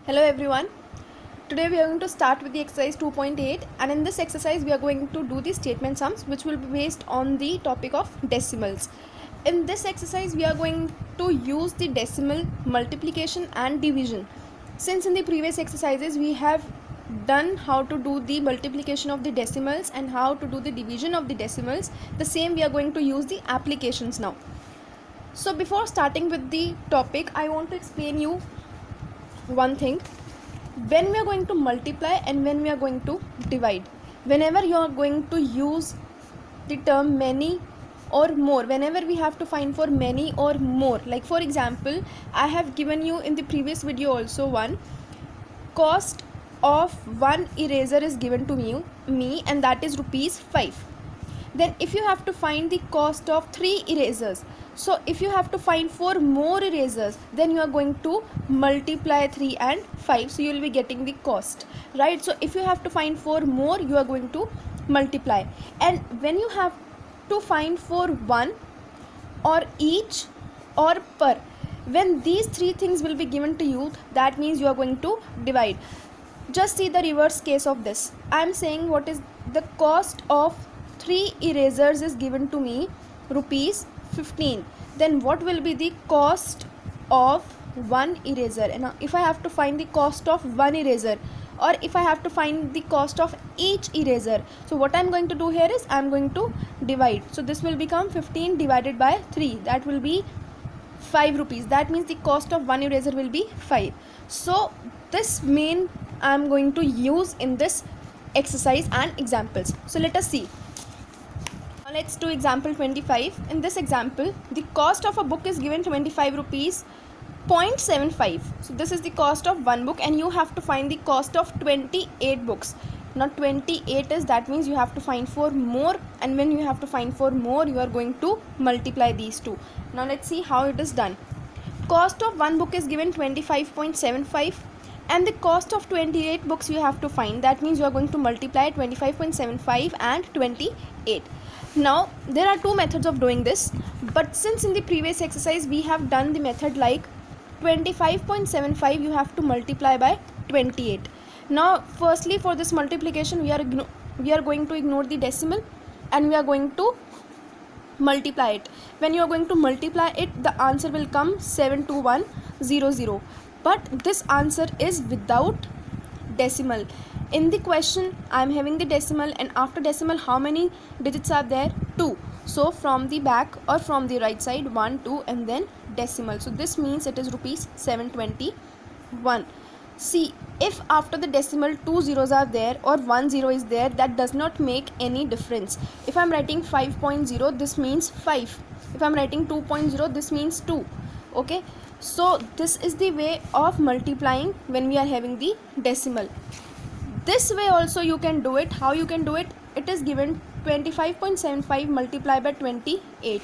Hello everyone. Today we are going to start with the exercise 2.8, and in this exercise we are going to do the statement sums which will be based on the topic of decimals. In this exercise we are going to use the decimal multiplication and division. Since in the previous exercises we have done how to do the multiplication of the decimals and how to do the division of the decimals, the same we are going to use the applications now. So before starting with the topic, I want to explain you one thing. When we are going to multiply and when we are going to divide, whenever you are going to use the term many or more, whenever we have to find for many or more, like for example, I have given you in the previous video also one cost of one eraser is given to me and that is rupees 5. Then if you have to find the cost of 3 erasers, so if you have to find 4 more erasers, then you are going to multiply 3 and 5, so you will be getting the cost, right? So if you have to find 4 more, you are going to multiply. And when you have to find for one or each or per, when these three things will be given to you, that means you are going to divide. Just see the reverse case of this. I am saying what is the cost of 3 erasers is given to me rupees 15. Then what will be the cost of one eraser? And if I have to find the cost of one eraser, or if I have to find the cost of each eraser, so what I am going to do here is I am going to divide. So this will become 15 divided by 3, that will be 5 rupees. That means the cost of one eraser will be 5. So this main I am going to use in this exercise and examples. So let us see. Now let's do example 25. In this example, the cost of a book is given 25 rupees 0.75. So this is the cost of one book, and you have to find the cost of 28 books. Now 28 is, that means you have to find 4 more, and when you have to find 4 more, you are going to multiply these two. Now let's see how it is done. Cost of one book is given 25.75, and the cost of 28 books you have to find. That means you are going to multiply 25.75 and 28. Now there are two methods of doing this, but since in the previous exercise we have done the method like 25.75 you have to multiply by 28. Now firstly, for this multiplication we are going to ignore the decimal and we are going to multiply it. When you are going to multiply it, the answer will come 72100, but this answer is without decimal. In the question I am having the decimal, and after decimal how many digits are there? 2. So from the back or from the right side, 1, 2 and then decimal. So this means it is rupees 721. See, if after the decimal 2 zeros are there or 1 zero is there, that does not make any difference. If I am writing 5.0, this means 5. If I am writing 2.0, this means 2. Okay, so this is the way of multiplying when we are having the decimal. This way also you can do it. How you can do it? It is given 25.75 multiplied by 28.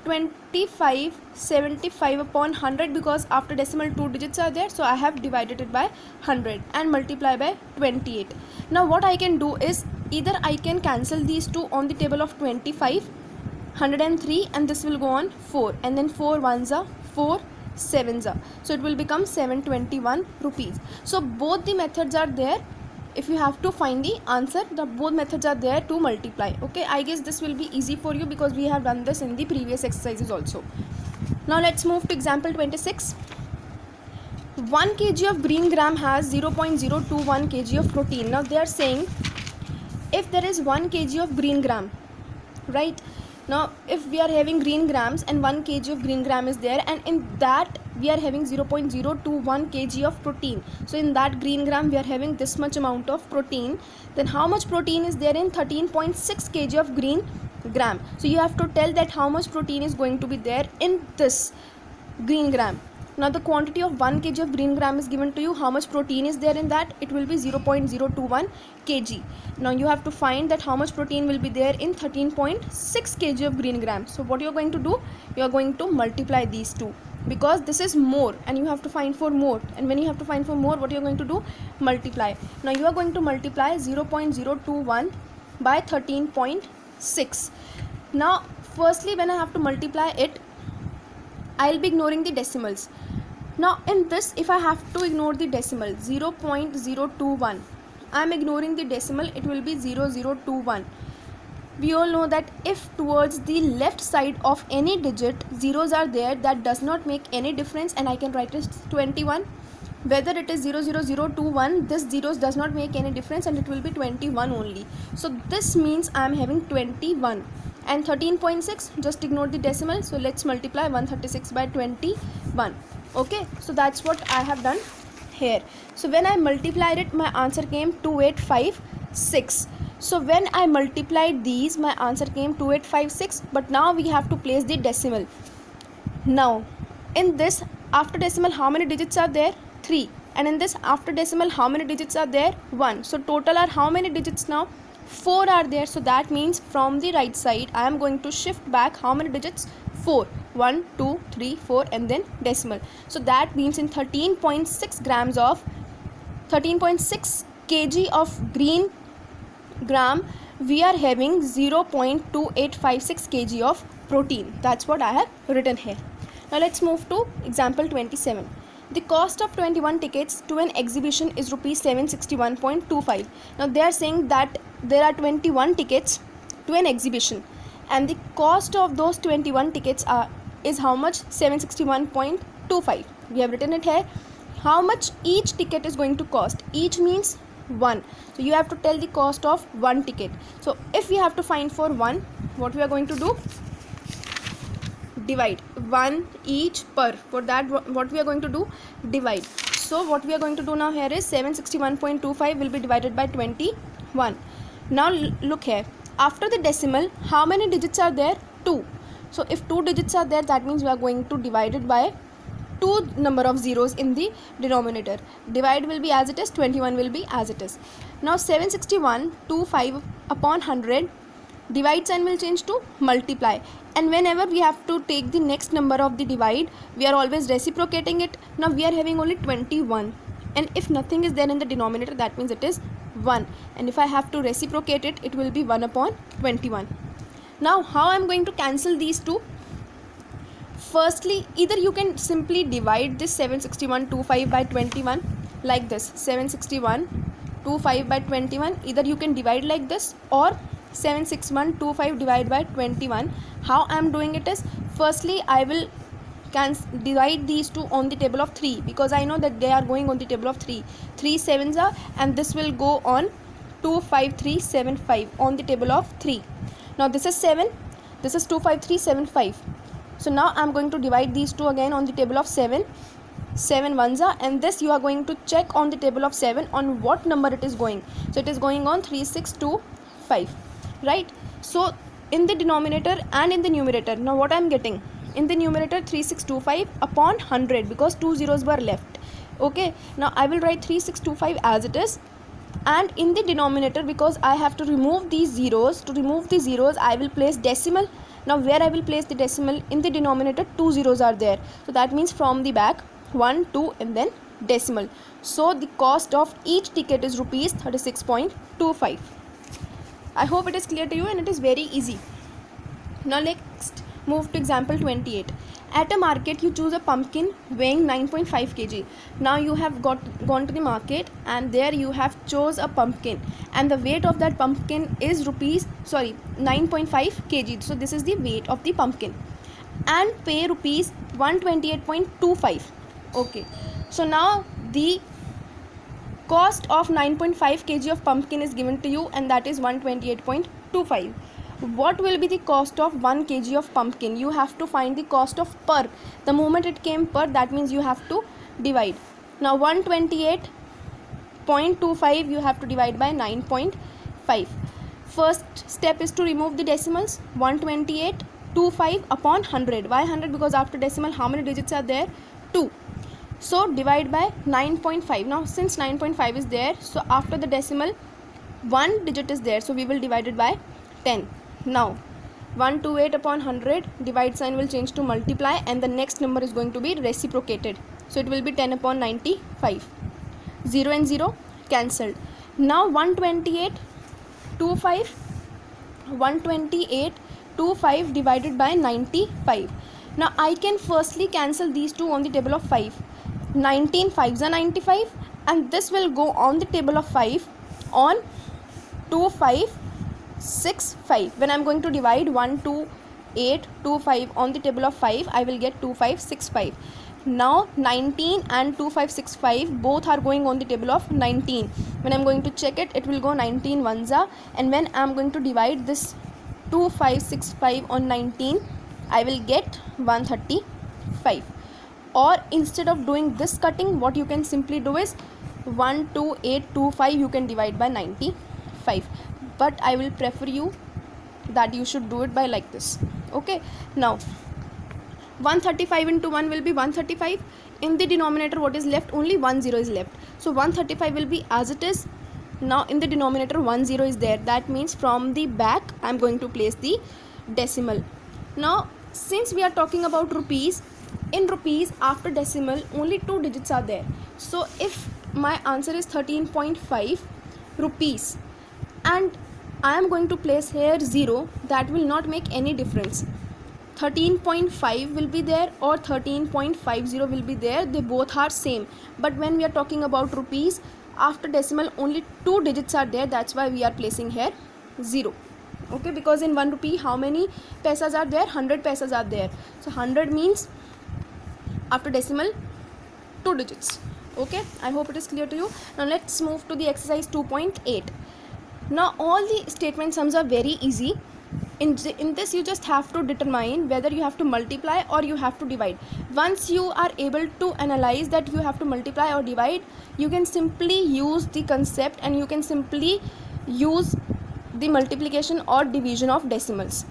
2575 upon 100, because after decimal 2 digits are there, so I have divided it by 100 and multiply by 28. Now what I can do is, either I can cancel these two on the table of 25, 103, and this will go on 4, and then 4 ones are 4 sevens are, so it will become 721 rupees. So both the methods are there. If you have to find the answer, the both methods are there to multiply. Okay, I guess this will be easy for you because we have done this in the previous exercises also. Now let's move to example 26. 1 kg of green gram has 0.021 kg of protein. Now they are saying if there is 1 kg of green gram, right? Now if we are having green grams and 1 kg of green gram is there, and in that we are having 0.021 kg of protein, so in that green gram we are having this much amount of protein, then how much protein is there in 13.6 kg of green gram? So you have to tell that how much protein is going to be there in this green gram. Now the quantity of 1 kg of green gram is given to you. How much protein is there in that? It will be 0.021 kg. Now you have to find that how much protein will be there in 13.6 kg of green gram. So what you are going to do? You are going to multiply these two, because this is more and you have to find for more, and when you have to find for more, what you are going to do? Multiply. Now you are going to multiply 0.021 by 13.6. Now firstly, when I have to multiply it, I'll be ignoring the decimals. Now in this, if I have to ignore the decimal 0.021, I am ignoring the decimal, it will be 0021. We all know that if towards the left side of any digit zeros are there, that does not make any difference, and I can write it 21. Whether it is 00021, this zeros does not make any difference, and it will be 21 only. So this means I am having 21. And 13.6, just ignore the decimal, so let's multiply 136 by 21. Okay, so that's what I have done here. So when I multiplied it, my answer came 2856. So when I multiplied these, my answer came 2856. But now we have to place the decimal. Now in this, after decimal, how many digits are there? 3. And in this, after decimal, how many digits are there? 1. So total are how many digits now? 4 are there. So that means from the right side, I am going to shift back how many digits? 4. 1, 2, 3, 4, and then decimal. So that means in 13.6 grams of 13.6 kg of green gram, we are having 0.2856 kg of protein. That's what I have written here. Now let's move to example 27. The cost of 21 tickets to an exhibition is rupees 761.25. Now they are saying that there are 21 tickets to an exhibition, and the cost of those 21 tickets is how much? 761.25. We have written it here. How much each ticket is going to cost? Each means 1. So you have to tell the cost of one ticket. So if we have to find for 1, what we are going to do? Divide 1 each per. For that, what we are going to do? Divide. So what we are going to do now here is 761.25 will be divided by 21. Now look here. After the decimal, how many digits are there? 2. So if 2 digits are there, that means we are going to divide it by 2 number of zeros in the denominator. Divide will be as it is, 21 will be as it is. Now 761.25 upon 100, divide sign will change to multiply, and whenever we have to take the next number of the divide, we are always reciprocating it. Now we are having only 21, and if nothing is there in the denominator, that means it is 1, and if I have to reciprocate it, it will be 1 upon 21. Now how I am going to cancel these two? Firstly, either you can simply divide this 761.25 by 21 like this, 761.25 by 21. Either you can divide like this, or 761.25 divided by 21. How I am doing it is, firstly I will divide these two on the table of 3, because I know that they are going on the table of 3. 3 sevens are, and this will go on 25375 on the table of 3. Now this is 7, this is 25375. So now I am going to divide these two again on the table of 7. 7 ones are, and this you are going to check on the table of 7 on what number it is going. So it is going on 3625, right? So in the denominator and in the numerator, now what I am getting? In the numerator 3625 upon 100, because 2 zeros were left. Okay, now I will write 3625 as it is, and in the denominator, because I have to remove these zeros, to remove the zeros I will place decimal. Now where I will place the decimal? In the denominator 2 zeros are there, so that means from the back 1, 2, and then decimal. So the cost of each ticket is rupees 36.25. I hope it is clear to you, and it is very easy. Now next, move to example 28. At a market, you choose a pumpkin weighing 9.5 kg. Now you have gone to the market, and there you have chose a pumpkin, and the weight of that pumpkin is 9.5 kg. So this is the weight of the pumpkin, and pay rupees 128.25. Okay, so now the cost of 9.5 kg of pumpkin is given to you, and that is 128.25. What will be the cost of 1 kg of pumpkin? You have to find the cost of per. The moment it came per, that means you have to divide. Now 128.25 you have to divide by 9.5. First step is to remove the decimals. 128.25 upon 100. Why 100? Because after decimal, how many digits are there? 2. So divide by 9.5. Now since 9.5 is there, so after the decimal 1 digit is there, so we will divide it by 10. Now 128 upon 100, divide sign will change to multiply, and the next number is going to be reciprocated. So it will be 10 upon 95. 0 and 0 cancelled. Now 128.25 divided by 95. Now I can firstly cancel these two on the table of 5. 19 5s are 95, and this will go on the table of 5 on 2 5 6 5. When I'm going to divide 1 2 8 2 5 on the table of 5, I will get 2 5 6 5. Now 19 and 2 5 6 5 both are going on the table of 19. When I'm going to check it, it will go 19 ones, and when I'm going to divide this 2 5 6 5 on 19, I will get 135. Or instead of doing this cutting, what you can simply do is 1 2 8 2 5 you can divide by 95, but I will prefer you that you should do it by like this. Okay, now 135 into 1 will be 135. In the denominator, what is left? Only 10 is left, so 135 will be as it is. Now in the denominator 10 is there, that means from the back I am going to place the decimal. Now since we are talking about rupees, in rupees after decimal only 2 digits are there. So if my answer is 13.5 rupees and I am going to place here 0, that will not make any difference. 13.5 will be there or 13.50 will be there, they both are same. But when we are talking about rupees, after decimal only 2 digits are there, that's why we are placing here 0. Okay, because in 1 rupee how many paisas are there? 100 paisas are there. So 100 means after decimal 2 digits. Okay, I hope it is clear to you. Now let's move to the exercise 2.8. Now all the statement sums are very easy. In this you just have to determine whether you have to multiply or you have to divide. Once you are able to analyze that you have to multiply or divide, you can simply use the concept and you can simply use the multiplication or division of decimals.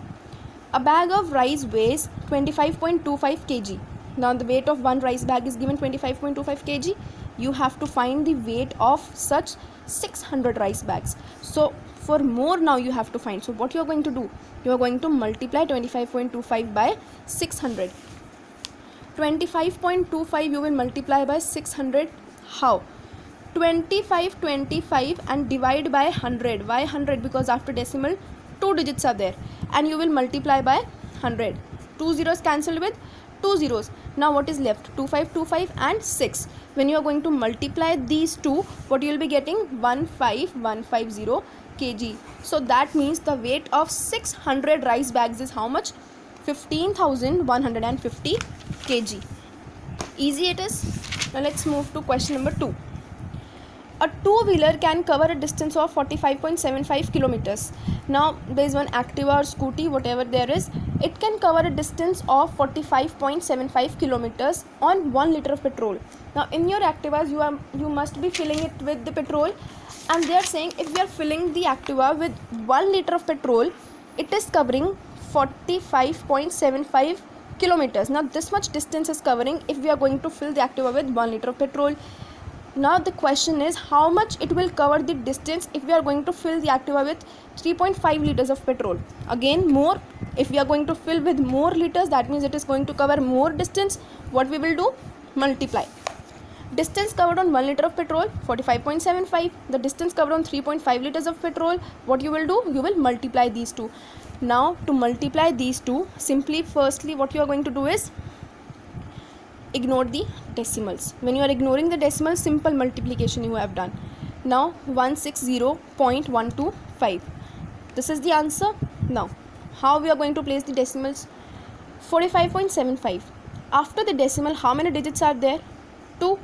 A bag of rice weighs 25.25 kg. Now the weight of one rice bag is given 25.25 kg. You have to find the weight of such 600 rice bags. So for more now you have to find. So what you are going to do? You are going to multiply 25.25 by 600. 25.25 you will multiply by 600. How? 25 and divide by 100. Why 100? Because after decimal 2 digits are there and you will multiply by 100. 2 zeros cancelled with 2 zeros. Now what is left? 25 and 6. When you are going to multiply these two, what you will be getting? 15150 kg. So that means the weight of 600 rice bags is how much? 15,150 kg. Easy it is. Now let's move to question number 2. A two-wheeler can cover a distance of 45.75 kilometers. Now there is one Activa or scooty, whatever there is, it can cover a distance of 45.75 kilometers on 1 liter of petrol. Now in your Activas you must be filling it with the petrol, and they are saying if we are filling the Activa with 1 liter of petrol, it is covering 45.75 kilometers. Now this much distance is covering if we are going to fill the Activa with 1 liter of petrol. Now the question is how much it will cover the distance if we are going to fill the Activa with 3.5 liters of petrol. Again more, if we are going to fill with more liters, that means it is going to cover more distance. What we will do? Multiply. Distance covered on 1 liter of petrol 45.75. The distance covered on 3.5 liters of petrol, what you will do? You will multiply these two. Now to multiply these two, simply firstly what you are going to do is ignore the decimals. When you are ignoring the decimals, simple multiplication you have done. Now 160.125. This is the answer. Now how we are going to place the decimals? 45.75. After the decimal how many digits are there? 2.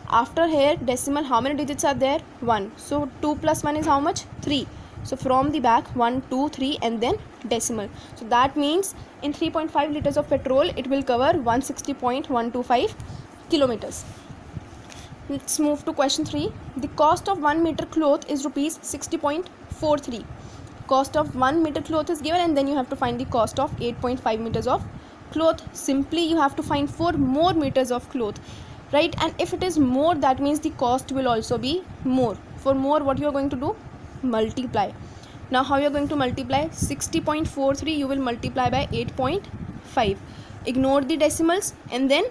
After here decimal how many digits are there? 1. So 2 plus 1 is how much? 3. So from the back 1 2 3 and then decimal. So that means in 3.5 liters of petrol it will cover 160.125 kilometers. Let's move to question 3. The cost of 1 meter cloth is rupees 60.43. Cost of 1 meter cloth is given, and then you have to find the cost of 8.5 meters of cloth. Simply you have to find 4 more meters of cloth, right? And if it is more, that means the cost will also be more. For more, what you are going to do? Multiply. Now how you are going to multiply? 60.43 you will multiply by 8.5. Ignore the decimals and then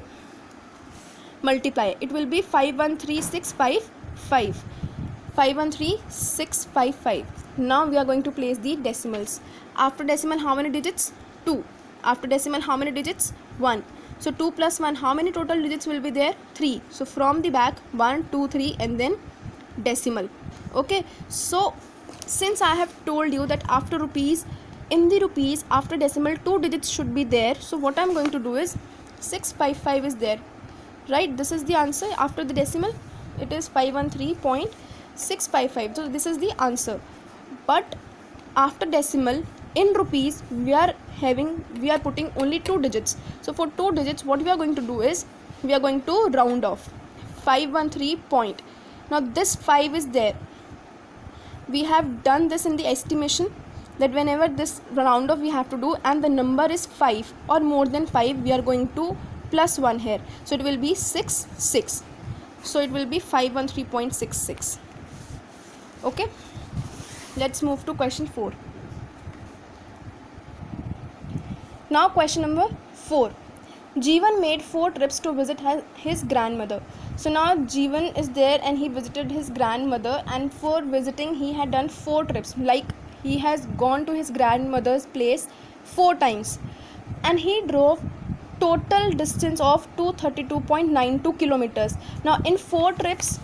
multiply. It will be 513655. 513655. Now we are going to place the decimals. After decimal how many digits? 2. After decimal how many digits? 1. So 2 plus 1, how many total digits will be there? 3. So from the back, 1, 2, 3 and then decimal. Okay, so since I have told you that after rupees, in the rupees after decimal 2 digits should be there, so what I'm going to do is 655 is there, right? This is the answer. After the decimal it is 513.655, so this is the answer. But after decimal in rupees we are putting only 2 digits. So for 2 digits what we are going to do is we are going to round off 513 point. Now this 5 is there. We have done this in the estimation that whenever this round off we have to do and the number is 5 or more than 5, we are going to plus 1 here, so it will be 6. So it will be 513.66. okay, let's move to question 4. Now question number 4. Jeevan made 4 trips to visit his grandmother. So now Jeevan is there and he visited his grandmother, and for visiting he had done 4 trips, like he has gone to his grandmother's place 4 times, and he drove total distance of 232.92 kilometers. Now in 4 trips,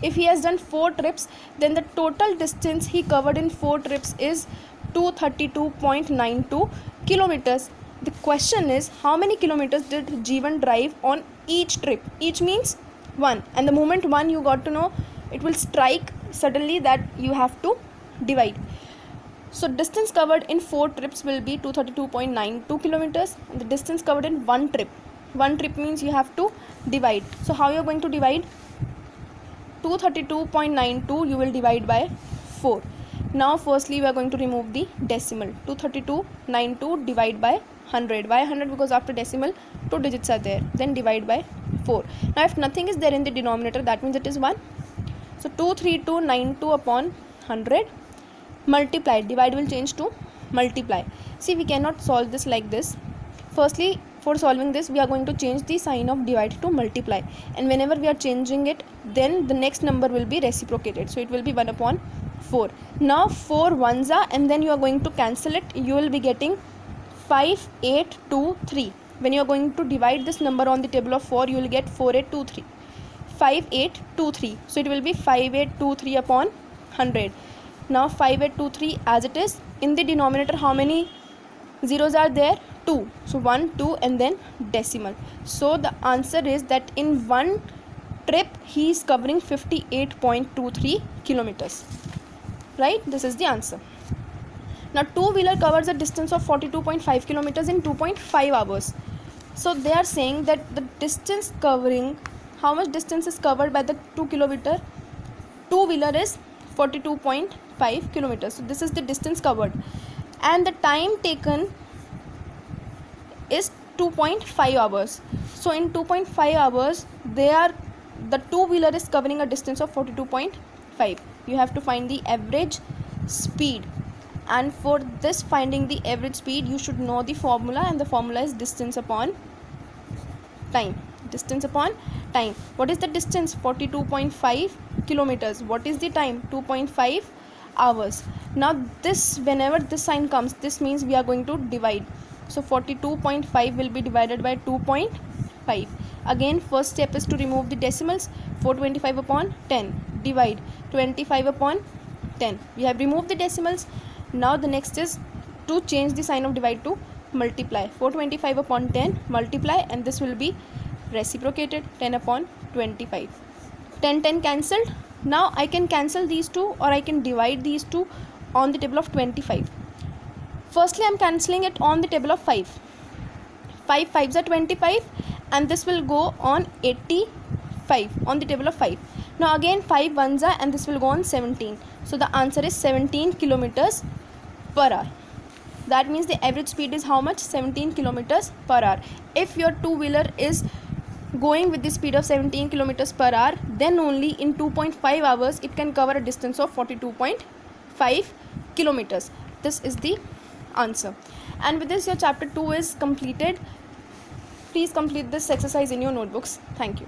if he has done 4 trips, then the total distance he covered in 4 trips is 232.92 kilometers. The question is, how many kilometers did Jeevan drive on each trip? Each means 1, and the moment 1 you got to know, it will strike suddenly that you have to divide. So distance covered in 4 trips will be 232.92 kilometers, and the distance covered in 1 trip means you have to divide. So how you are going to divide? 232.92 you will divide by 4. Now firstly we are going to remove the decimal. 232.92 divide by 100. Why 100? Because after decimal 2 digits are there. Then divide by 4. Now if nothing is there in the denominator, that means it is 1. So 232.92 upon 100 multiply. Divide will change to multiply. See, we cannot solve this like this. Firstly, for solving this we are going to change the sign of divide to multiply, and whenever we are changing it, then the next number will be reciprocated, so it will be 1 upon 4. Now 4 ones are, and then you are going to cancel it. You will be getting 5823. When you are going to divide this number on the table of 4, you will get 5823. So it will be 5823 upon 100. Now 5823 as it is. In the denominator how many zeros are there? 2. So 1, 2 and then decimal. So the answer is that in 1 trip he is covering 58.23 kilometers. Right? This is the answer. Now 2-wheeler covers a distance of 42.5 kilometers in 2.5 hours. So they are saying that the distance covering, how much distance is covered by the 2-wheeler is 42.5 kilometers. So this is the distance covered, and the time taken is 2.5 hours. So in 2.5 hours the 2-wheeler is covering a distance of 42.5. You have to find the average speed, and for this finding the average speed you should know the formula, and the formula is distance upon time. What is the distance? 42.5 kilometers. What is the time? 2.5 hours. Now this, whenever this sign comes, this means we are going to divide. So 42.5 will be divided by 2.5. Again, first step is to remove the decimals. 425 upon 10 divide 25 upon 10. We have removed the decimals. Now the next is to change the sign of divide to multiply. 425 upon 10 multiply, and this will be reciprocated. 10 upon 25. 10 cancelled. Now I can cancel these two, or I can divide these two on the table of 25. Firstly I am cancelling it on the table of 5. 5 5s are 25, and this will go on 85 on the table of 5. Now again 5 1s are, and this will go on 17. So the answer is 17 kilometers per hour. That means the average speed is how much? 17 kilometers per hour. If your 2-wheeler is going with the speed of 17 kilometers per hour, then only in 2.5 hours it can cover a distance of 42.5 kilometers. This is the answer. And with this your chapter 2 is completed. Please complete this exercise in your notebooks. Thank you.